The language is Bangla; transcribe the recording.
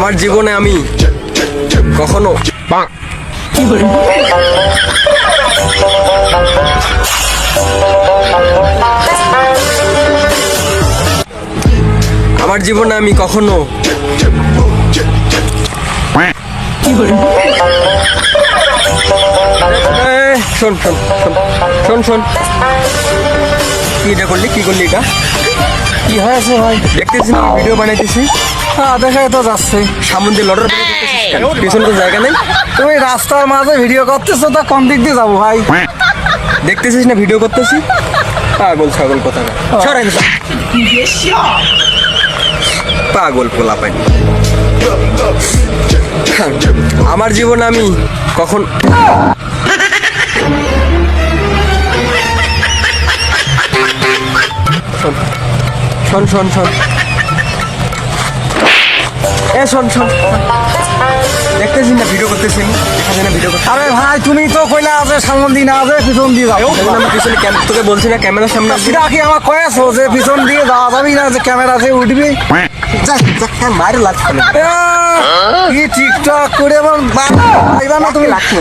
আমার জীবনে আমি কখনো আমার জীবনে আমি কখনো শোন শোন শোন শোন শোন কি এটা করলি এটা কি হয়েছে ভাই? দেখতেছি না ভিডিও বানাইতেছি হ্যাঁ, দেখা তো যাচ্ছে। সামনে দিয়ে লড়ার পিছনে তো জায়গা নেই। তুমি রাস্তার মাঝে ভিডিও করতেছো, তা কোন দিক দিয়ে যাবো ভাই? দেখতেছিস না ভিডিও করতেছি? পাগল ছাগল কথা সরাই পাগল পোলা পাই। আমার জীবনে আমি কখন শোন শোন শোন এ শোন শোন দেখতেছি না ভিডিও করতেছি ভিডিও করতে। আরে ভাই, তুমি তো কইলা আছে সামন দিন আছে পিছন দিয়ে যাও। আমি পিছনে তোকে বলছি না ক্যামেরার সামনে সেটা কি আমার কয়েছো যে পিছন দিয়ে যাওয়া যাবি না, যে ক্যামেরা আছে উঠবি? মারে লাগছে কি টিকটক করে আমার না তুমি লাগছে